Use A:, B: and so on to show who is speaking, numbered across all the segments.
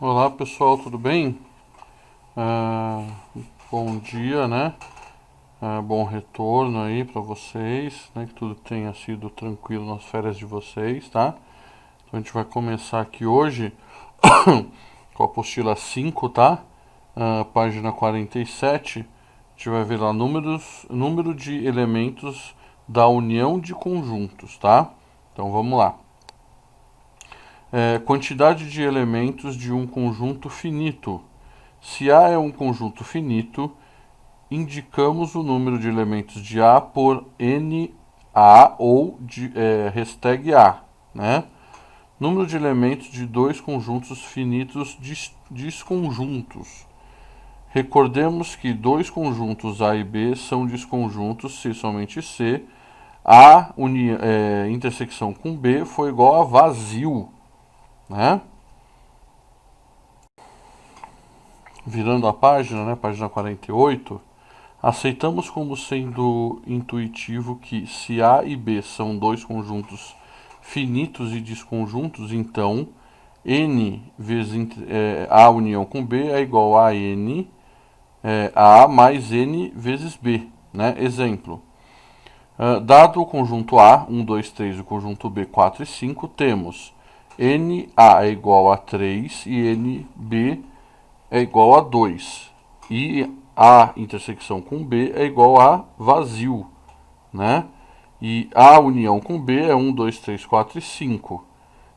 A: Olá pessoal, tudo bem? Ah, Bom dia, né? Bom retorno aí para vocês, né? Que tudo tenha sido tranquilo nas férias de vocês, tá? Então a gente vai começar aqui hoje com a apostila 5, tá? Página 47. A gente vai ver lá número de elementos da união de conjuntos, tá? Então vamos lá. Quantidade de elementos de um conjunto finito. Se A é um conjunto finito, indicamos o número de elementos de A por NA ou hashtag A, né? Número de elementos de dois conjuntos finitos desconjuntos. Recordemos que dois conjuntos A e B são desconjuntos se somente C. Intersecção com B foi igual a vazio, né? Virando a página, né, página 48, aceitamos como sendo intuitivo que se A e B são dois conjuntos finitos e desconjuntos, então N vezes A união com B é igual a N A mais N vezes B. Né? Exemplo. Dado o conjunto A, 1, 2, 3 e o conjunto B, 4 e 5, temos NA é igual a 3 e NB é igual a 2. E A intersecção com B é igual a vazio, né? E A união com B é 1, 2, 3, 4 e 5.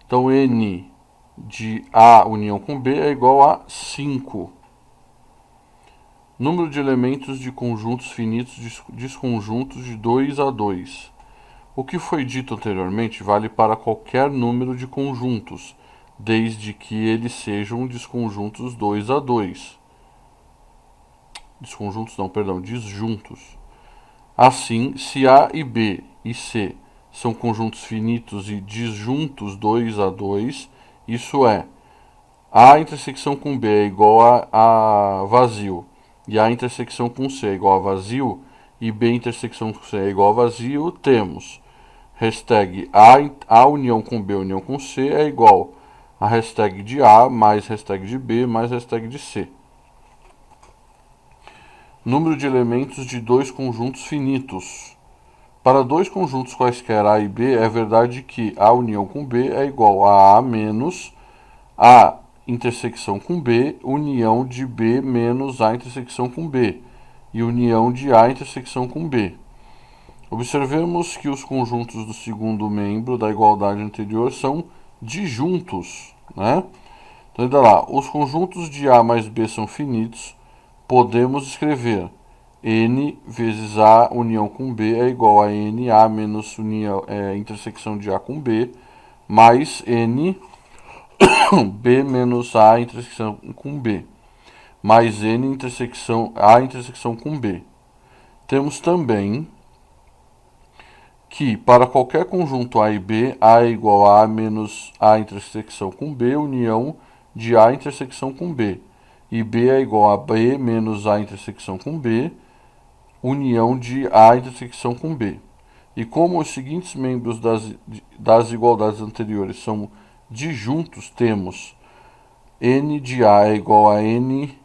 A: Então N de A união com B é igual a 5. Número de elementos de conjuntos finitos desconjuntos de 2 a 2. O que foi dito anteriormente vale para qualquer número de conjuntos, desde que eles sejam desconjuntos 2 a 2. Disjuntos. Assim, se A e B e C são conjuntos finitos e disjuntos 2 a 2, isso é, A intersecção com B é igual a vazio e A intersecção com C é igual a vazio e B intersecção com C é igual a vazio, temos hashtag A união com B união com C é igual a hashtag de A mais hashtag de B mais hashtag de C. Número de elementos de dois conjuntos finitos. Para dois conjuntos quaisquer A e B, é verdade que A união com B é igual a menos A intersecção com B, união de B menos A intersecção com B, e união de A intersecção com B. Observemos que os conjuntos do segundo membro da igualdade anterior são disjuntos, né? Então, ainda lá, os conjuntos de A mais B são finitos, podemos escrever N vezes A união com B é igual a NA menos intersecção de A com B, mais N B menos A intersecção com B, mais N A intersecção com B. Temos também que para qualquer conjunto A e B, A é igual a menos A intersecção com B, união de A intersecção com B. E B é igual a B menos A intersecção com B, união de A intersecção com B. E como os seguintes membros das igualdades anteriores são disjuntos, temos N de A é igual a N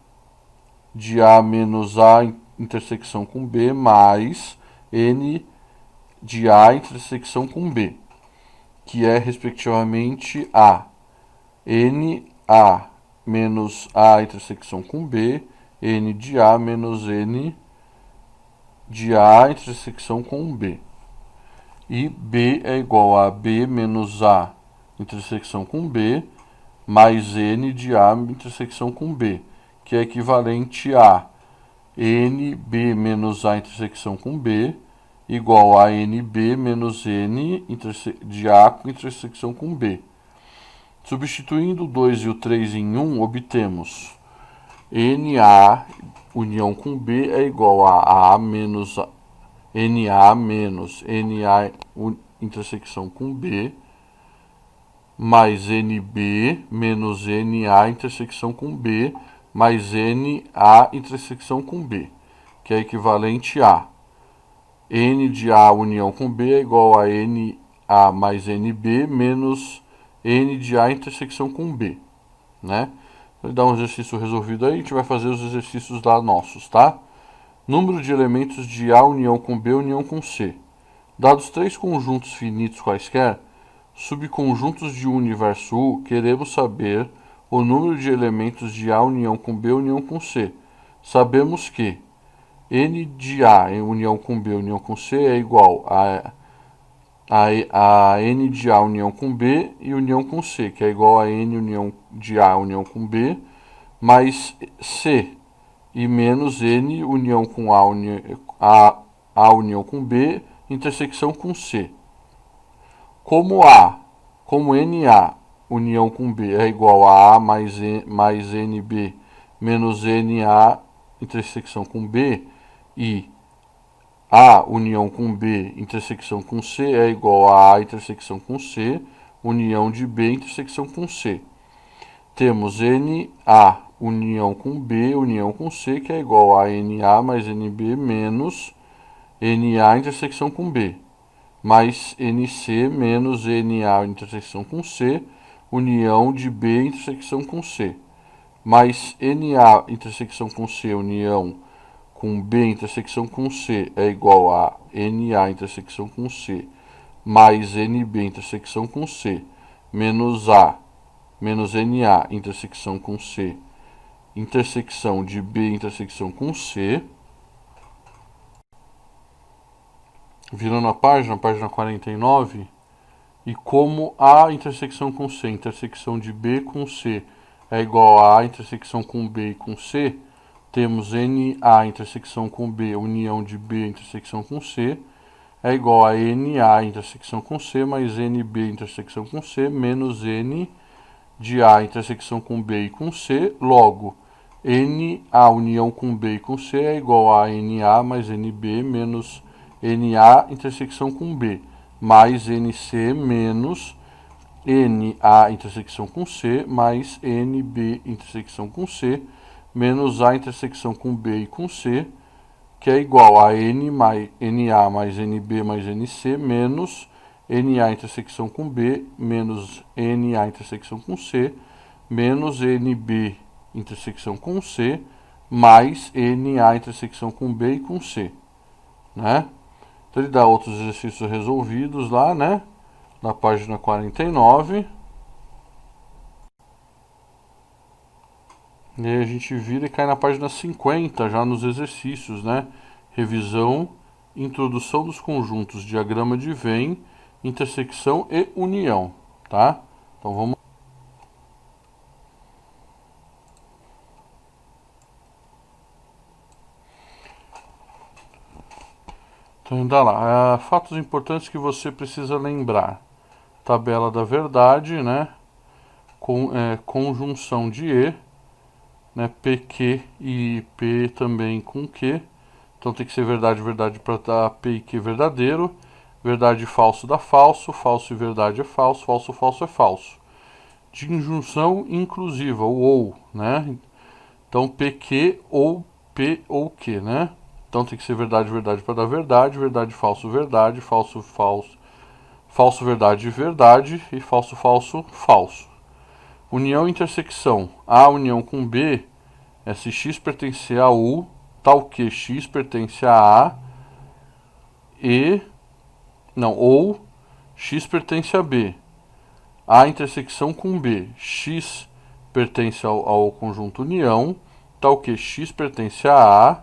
A: de A menos A intersecção com B, mais N de A intersecção com B, que é respectivamente A. NA menos A intersecção com B, N de A menos N de A intersecção com B. E B é igual a B menos A intersecção com B, mais N de A intersecção com B, que é equivalente a NB menos A intersecção com B, igual a NB menos N de A intersecção com B. Substituindo o 2 e o 3 em 1, obtemos NA união com B é igual a A menos NA menos NA intersecção com B, mais NB menos NA intersecção com B, mais NA intersecção com B, que é equivalente a N de A união com B é igual a NA mais NB menos N de A intersecção com B, né? Ele dá um exercício resolvido aí, a gente vai fazer os exercícios lá nossos, tá? Número de elementos de A união com B união com C. Dados três conjuntos finitos quaisquer, subconjuntos de um universo U, queremos saber o número de elementos de A união com B união com C. Sabemos que N de A em união com B união com C é igual a N de A união com B e união com C, que é igual a N união de A união com B, mais C, e menos N união com A união com B, intersecção com C. Como NA união com B é igual a A mais NB menos NA intersecção com B, e A união com B intersecção com C é igual a A intersecção com C, união de B intersecção com C. Temos NA união com B união com C, que é igual a NA mais NB menos NA intersecção com B, mais NC menos NA intersecção com C, união de B intersecção com C, mais NA intersecção com C, união com B intersecção com C é igual a NA intersecção com C, mais NB intersecção com C, menos A, menos NA intersecção com C, intersecção de B intersecção com C. Virando a página 49, e como A intersecção com C, intersecção de B com C é igual a A intersecção com B e com C, temos NA intersecção com B, união de B intersecção com C, é igual a NA intersecção com C mais NB intersecção com C, menos N de A intersecção com B e com C, logo, NA união com B e com C é igual a NA mais NB menos NA intersecção com B, mais NC menos NA intersecção com C, mais NB intersecção com C, menos A intersecção com B e com C, que é igual a NA mais NB mais NC, menos NA intersecção com B, menos NA intersecção com C, menos NB intersecção com C, mais NA intersecção com B e com C, né? Então ele dá outros exercícios resolvidos lá, né? Na página 49. E aí a gente vira e cai na página 50, já nos exercícios, né? Revisão, introdução dos conjuntos, diagrama de Venn, intersecção e união, tá? Então vamos. Então ainda lá, fatos importantes que você precisa lembrar. Tabela da verdade, né? Conjunção de E, né? PQ e P também com Q. Então tem que ser verdade, verdade para dar P e Q verdadeiro. Verdade e falso dá falso. Falso e verdade é falso. Falso, falso é falso. De injunção inclusiva, o ou, né? Então PQ ou P ou Q, né? Então tem que ser verdade, verdade para dar verdade. Verdade, falso, verdade. Falso, falso. Falso, verdade, verdade. E falso, falso, falso. União e intersecção. A união com B é se x pertencer a U, tal que x pertence a A e... Não, ou x pertence a B. A intersecção com B. X pertence ao conjunto união, tal que x pertence a A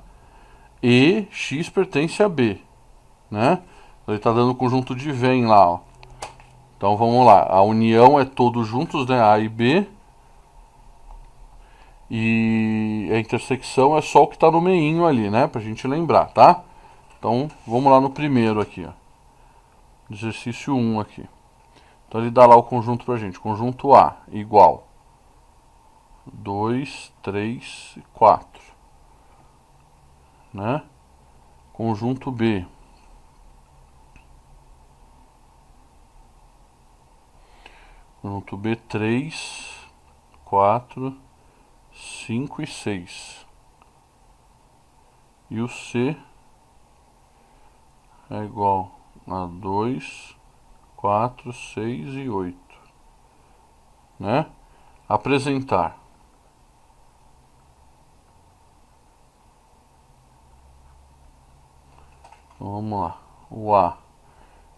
A: e x pertence a B, né? Ele está dando o conjunto de Venn lá, ó. Então vamos lá, a união é todos juntos, né? A e B. E a intersecção é só o que está no meinho ali, né? Pra gente lembrar, tá? Então vamos lá no primeiro aqui, ó. Exercício 1 aqui. Então ele dá lá o conjunto pra gente. Conjunto A igual 2, 3, 4. Né? Conjunto B. Conjunto B, 3, 4, 5 e 6. E o C é igual a 2, 4, 6 e 8. Né? Apresentar. Vamos lá. O A,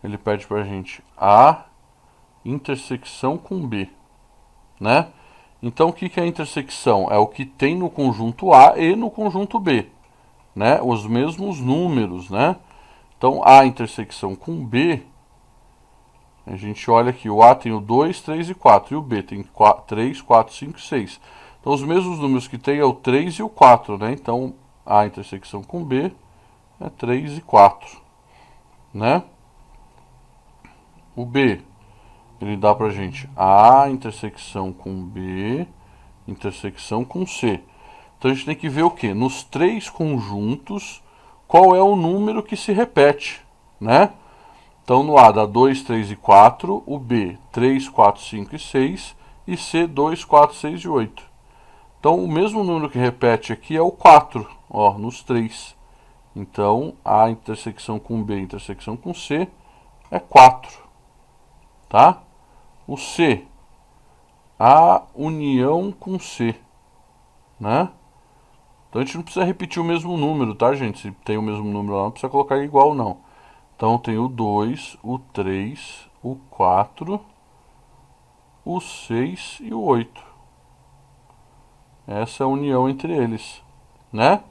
A: ele pede pra gente A intersecção com B, né? Então, o que é a intersecção? É o que tem no conjunto A e no conjunto B, né? Os mesmos números, né? Então, A intersecção com B, a gente olha aqui, o A tem o 2, 3 e 4, e o B tem 3, 4, 5 e 6. Então, os mesmos números que tem é o 3 e o 4, né? Então, A intersecção com B é 3 e 4, né? O B, ele dá pra gente A intersecção com B, intersecção com C. Então, a gente tem que ver o quê? Nos três conjuntos, qual é o número que se repete, né? Então, no A dá 2, 3 e 4, o B 3, 4, 5 e 6, e C 2, 4, 6 e 8. Então, o mesmo número que repete aqui é o 4, ó, nos três. Então, A intersecção com B, intersecção com C, é 4, tá? O C, A união com C, né? Então, a gente não precisa repetir o mesmo número, tá, gente? Se tem o mesmo número lá, não precisa colocar igual, não. Então, tem o 2, o 3, o 4, o 6 e o 8. Essa é a união entre eles, né?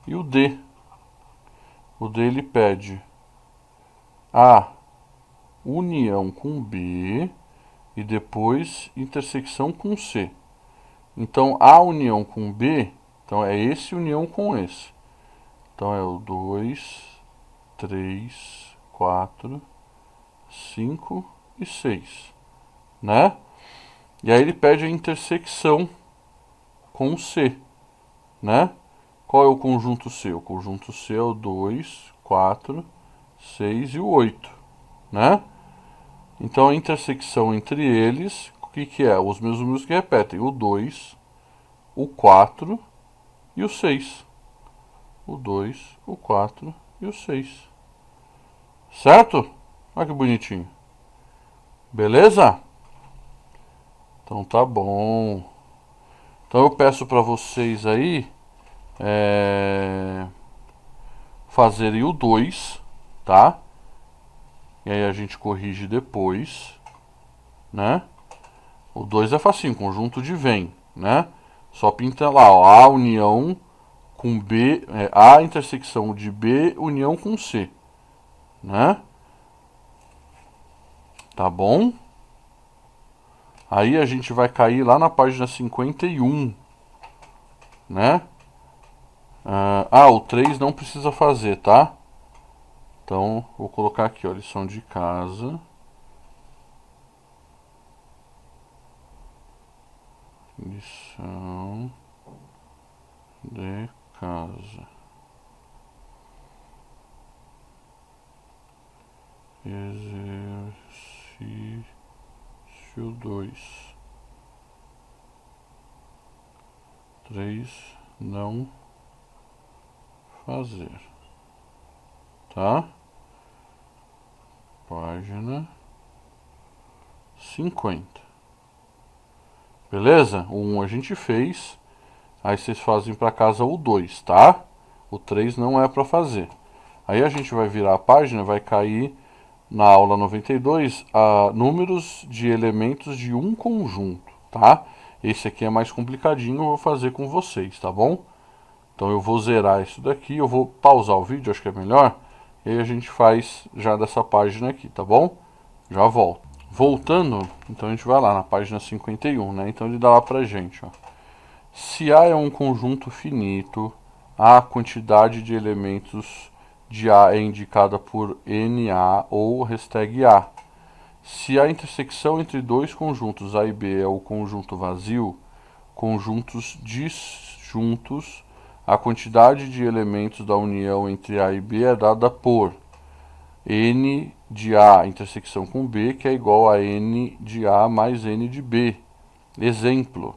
A: E o D. O D, ele pede A união com B e depois intersecção com C. Então, A união com B, então é esse união com esse. Então, é o 2, 3, 4, 5 e 6, né? E aí ele pede a intersecção com C, né? Qual é o conjunto C? O conjunto C é o 2, 4, 6 e o 8, né? Então a intersecção entre eles, o que é? Os mesmos números que repetem, o 2, o 4 e o 6. O 2, o 4 e o 6. Certo? Olha que bonitinho. Beleza? Então tá bom. Então eu peço para vocês aí fazerem o 2, tá? E aí a gente corrige depois, né? O 2 é facinho, conjunto de vem, né? Só pinta lá, ó, A união com B, A intersecção de B união com C, né? Tá bom? Aí a gente vai cair lá na página 51, né? O 3 não precisa fazer, tá? Então, vou colocar aqui, ó, lição de casa. Lição de casa. Exercício 2. 3 não fazer, tá? Página 50. Beleza? O 1 a gente fez. Aí vocês fazem para casa o 2, tá? O 3 não é para fazer. Aí a gente vai virar a página, vai cair na aula 92 números de elementos de um conjunto, tá? Esse aqui é mais complicadinho, eu vou fazer com vocês, tá bom? Então eu vou zerar isso daqui, eu vou pausar o vídeo, acho que é melhor. E aí a gente faz já dessa página aqui, tá bom? Já volto. Voltando, então a gente vai lá na página 51, né? Então ele dá lá pra gente, ó. Se A é um conjunto finito, a quantidade de elementos de A é indicada por NA ou hashtag A. Se a intersecção entre dois conjuntos A e B é o conjunto vazio, conjuntos disjuntos, a quantidade de elementos da união entre A e B é dada por N de A intersecção com B, que é igual a N de A mais N de B. Exemplo.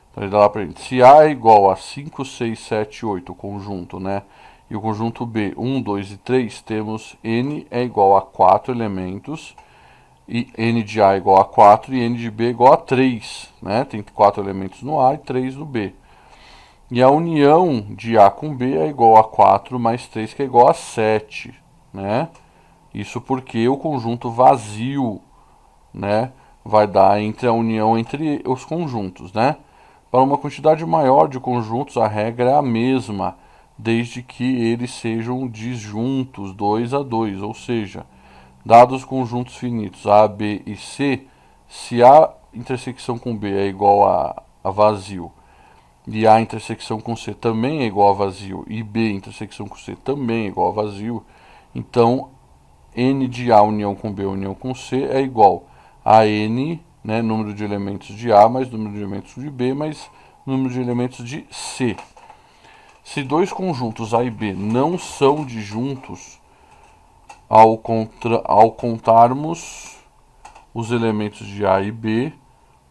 A: Então ele dá lá pra gente. Se A é igual a 5, 6, 7, 8, o conjunto, né? E o conjunto B, 1, 2 e 3, temos N é igual a 4 elementos. E N de A é igual a 4 e N de B é igual a 3, né? Tem 4 elementos no A e 3 no B. E a união de A com B é igual a 4 mais 3, que é igual a 7, né? Isso porque o conjunto vazio, né, vai dar entre a união entre os conjuntos, né? Para uma quantidade maior de conjuntos, a regra é a mesma, desde que eles sejam disjuntos 2 a 2, ou seja, dados conjuntos finitos A, B e C, se A intersecção com B é igual a vazio e A intersecção com C também é igual a vazio e B intersecção com C também é igual a vazio, então N de A união com B união com C é igual a N, né, número de elementos de A mais número de elementos de B mais número de elementos de C. Se dois conjuntos A e B não são disjuntos, ao contarmos os elementos de A e B,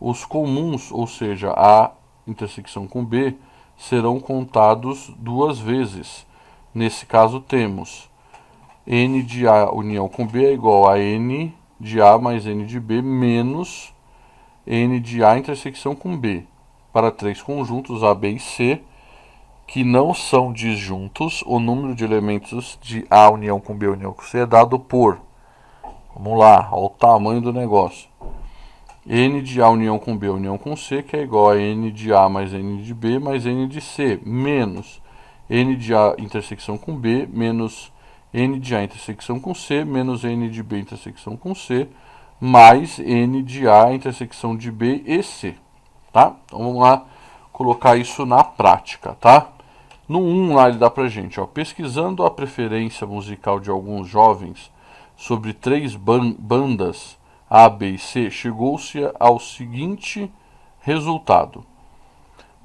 A: os comuns, ou seja, A intersecção com B, serão contados duas vezes. Nesse caso temos N de A união com B é igual a N de A mais N de B menos N de A intersecção com B. Para três conjuntos A, B e C, que não são disjuntos, o número de elementos de A união com B união com C é dado por, vamos lá, olha o tamanho do negócio, N de A união com B união com C, que é igual a N de A mais N de B mais N de C, menos N de A intersecção com B, menos N de A intersecção com C, menos N de B intersecção com C, mais N de A intersecção de B e C, tá? Então vamos lá colocar isso na prática, tá? No 1 lá ele dá pra gente, ó, pesquisando a preferência musical de alguns jovens sobre três bandas A, B e C, chegou-se ao seguinte resultado.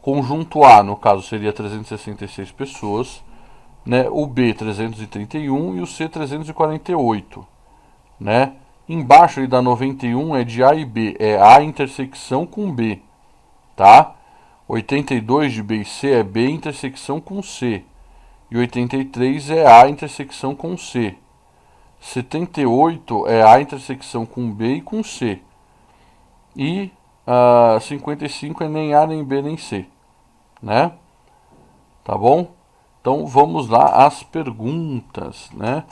A: Conjunto A, no caso, seria 366 pessoas, né? O B 331 e o C 348, né? Embaixo ele dá 91, é de A e B, é A intersecção com B, tá? 82 de B e C é B intersecção com C. E 83 é A intersecção com C. 78 é A intersecção com B e com C. E 55 é nem A, nem B, nem C. Né? Tá bom? Então vamos lá às perguntas, né?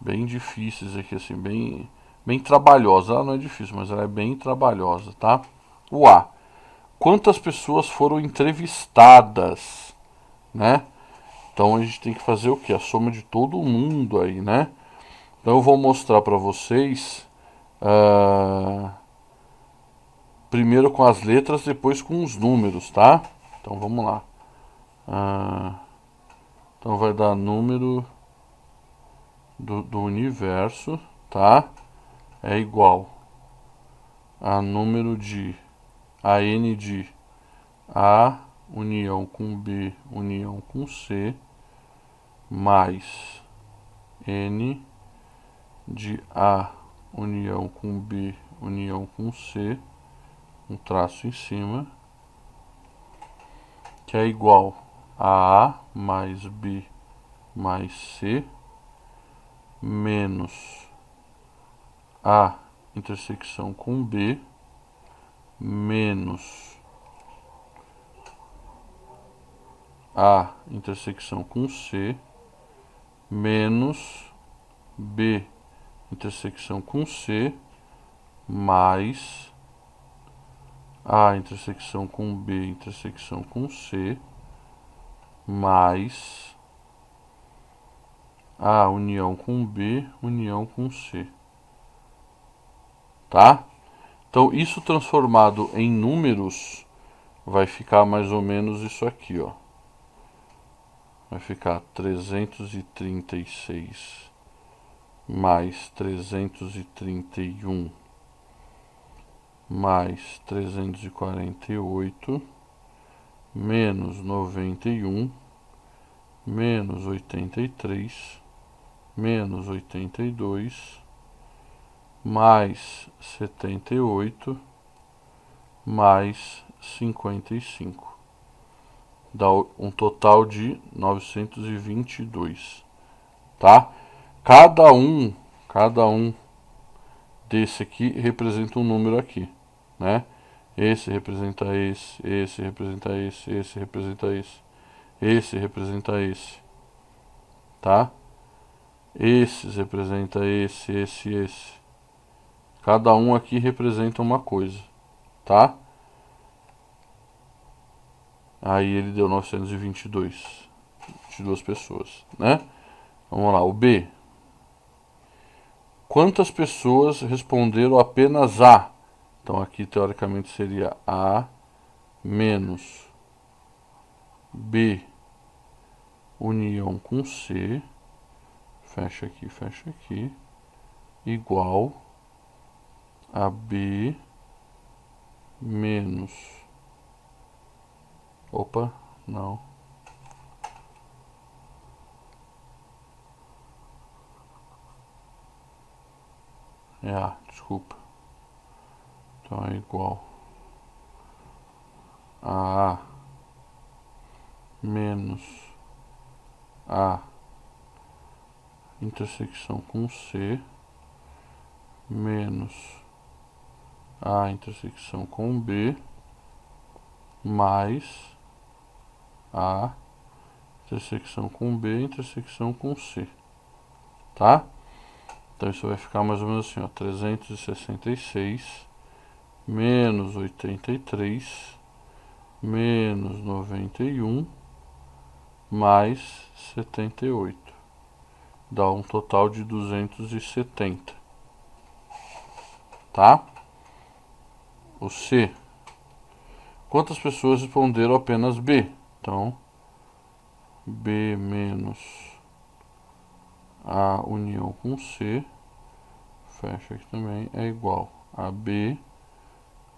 A: Bem difíceis aqui, assim, bem trabalhosa. Ela não é difícil, mas ela é bem trabalhosa, tá? O A. Quantas pessoas foram entrevistadas, né? Então a gente tem que fazer o que? A soma de todo mundo aí, né? Então eu vou mostrar para vocês primeiro com as letras, depois com os números, tá? Então vamos lá. Então vai dar número do universo, tá? É igual a número de a n de A união com B união com C mais N de A união com B união com C, um traço em cima, que é igual a A mais B mais C menos A intersecção com B menos A intersecção com C menos B intersecção com C mais A intersecção com B intersecção com C mais A união com B união com C, tá? Então isso transformado em números vai ficar mais ou menos isso aqui, ó. Vai ficar 336 mais 331 mais 348 menos 91 menos 83 menos 82 mais 78 mais 55. Dá um total de 922, tá? Cada um desse aqui representa um número aqui, né? Esse representa esse representa esse representa esse representa esse, tá? Esses representa esse. Cada um aqui representa uma coisa, tá? Aí ele deu 922. 22 pessoas, né? Vamos lá, o B. Quantas pessoas responderam apenas A? Então aqui teoricamente seria A menos B união com C, fecha aqui, igual a B menos, opa, não, é A, desculpa, então é igual a A menos A intersecção com C menos A intersecção com B mais A intersecção com B intersecção com C, tá? Então isso vai ficar mais ou menos assim, ó, 366 menos 83 menos 91 mais 78. Dá um total de 270. Tá? O C. Quantas pessoas responderam apenas B? Então, B menos A união com C, fecha aqui também, é igual a B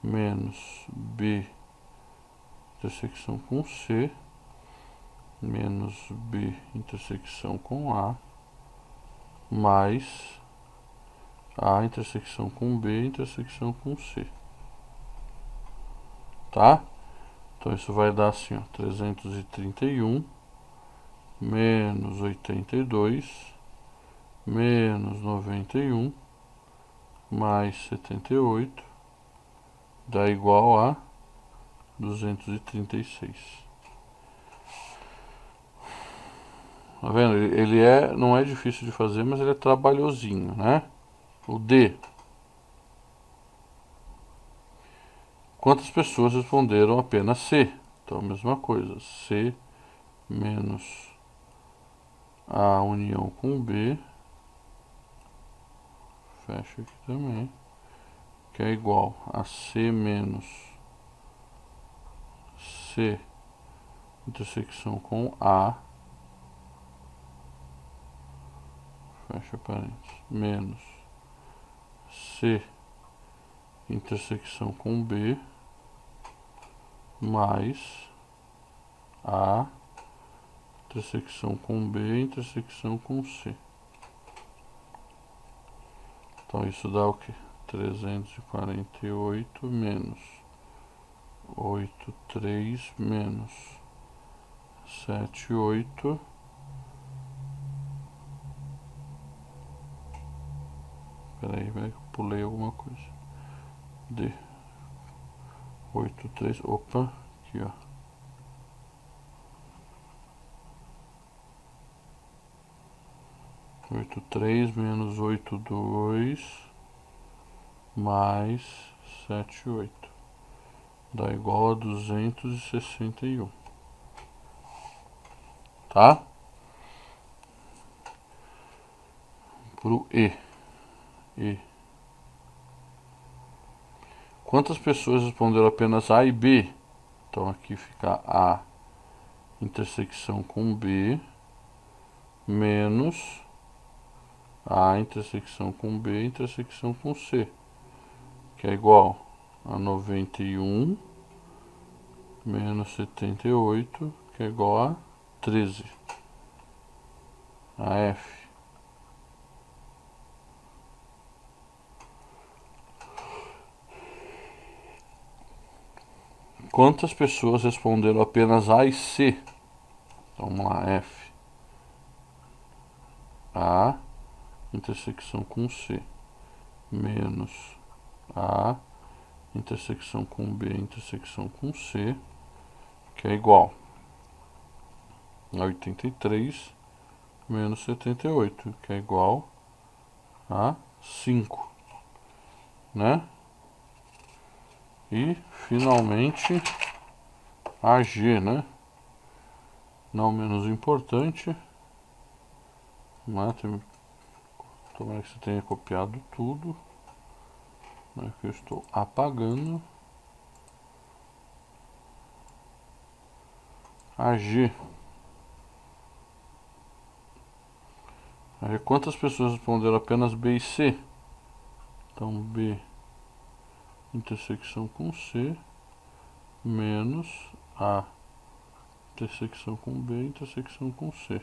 A: menos B intersecção com C menos B intersecção com A mais A intersecção com B intersecção com C, tá? Então isso vai dar assim, ó, 331 menos 82 menos 91 mais 78 dá igual a 236. Tá vendo? Ele não é difícil de fazer, mas ele é trabalhosinho, né? O D. Quantas pessoas responderam apenas C? Então, a mesma coisa. C menos A união com B. Fecha aqui também. Que é igual a C menos C intersecção com A. Fecha parênteses. Menos C intersecção com B mais A intersecção com B intersecção com C. Então isso dá o que? 348 menos 83 menos 78. Peraí, vai que eu pulei alguma coisa. D 83, opa, aqui ó. 83 menos 82 mais 78 dá igual a 261, tá? Pro E. Quantas pessoas responderam apenas A e B? Então aqui fica A intersecção com B menos A intersecção com B intersecção com C, que é igual a 91 menos 78, que é igual a 13. A F. Quantas pessoas responderam apenas A e C? Então vamos lá, F. A intersecção com C menos A intersecção com B intersecção com C, que é igual a 83 menos 78, que é igual a 5, né? E, finalmente, a G, né? Não menos importante, mas tomara que você tenha copiado tudo, né, que eu estou apagando. A G. Aí, quantas pessoas responderam apenas B e C? Então, B intersecção com C menos A intersecção com B intersecção com C.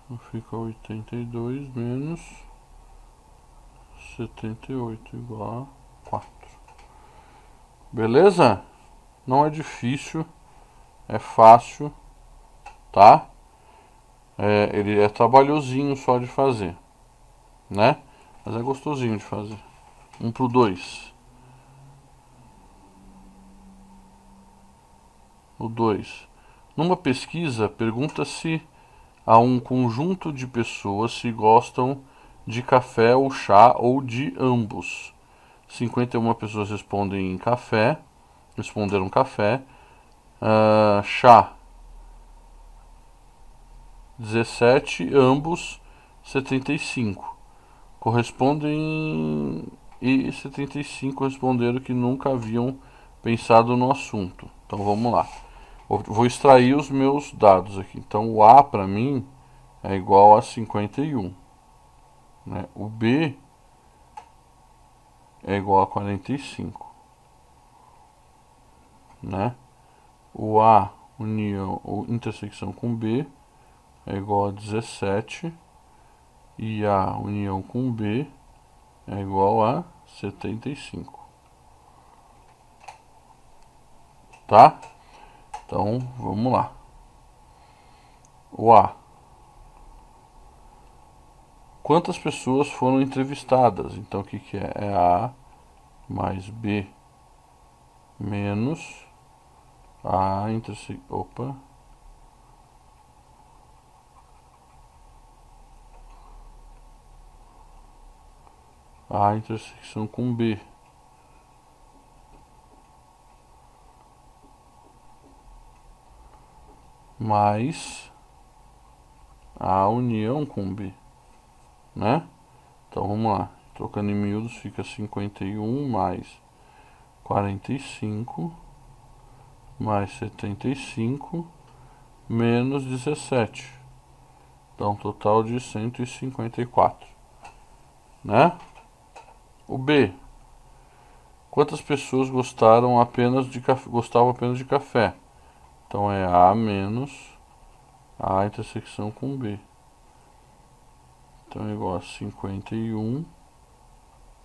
A: Então, fica 82 menos 78 igual a 4. Beleza? Não é difícil, é fácil, tá? Ele é trabalhosinho só de fazer, né? Mas é gostosinho de fazer. 1 pro 2. O 2. Numa pesquisa, pergunta-se a um conjunto de pessoas se gostam de café ou chá ou de ambos. 51 pessoas responderam café. Chá 17, ambos 75. Correspondem e 75 responderam que nunca haviam pensado no assunto. Então vamos lá. Vou extrair os meus dados aqui. Então o A para mim é igual a 51, né? O B é igual a 45, né? O A união ou intersecção com B é igual a 17 e A união com B é igual a 75. Tá? Então, vamos lá. O A. Quantas pessoas foram entrevistadas? Então, o que que é? É A mais B menos A intersecção... Opa. A intersecção com B. Mais a união com B, né? Então vamos lá, trocando em miúdos fica 51 mais 45 mais 75 menos 17. Dá um total de 154, né? O B. Quantas pessoas gostavam apenas de café? Então é A menos A intersecção com B. Então é igual a 51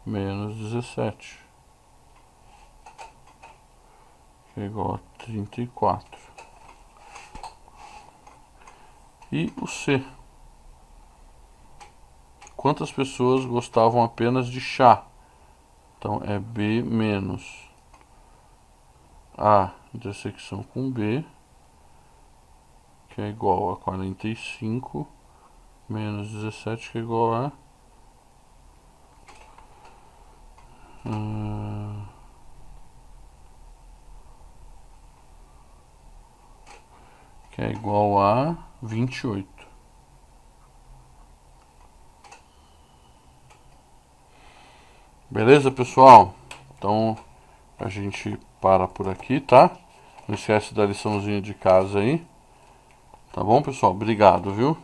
A: menos 17, que é igual a 34. E o C. Quantas pessoas gostavam apenas de chá? Então é B menos A intersecção com B, que é igual a 45 menos 17, que é igual a que é igual a 28. Beleza, pessoal? Então a gente para por aqui, tá? Não esquece da liçãozinha de casa aí. Tá bom, pessoal? Obrigado, viu?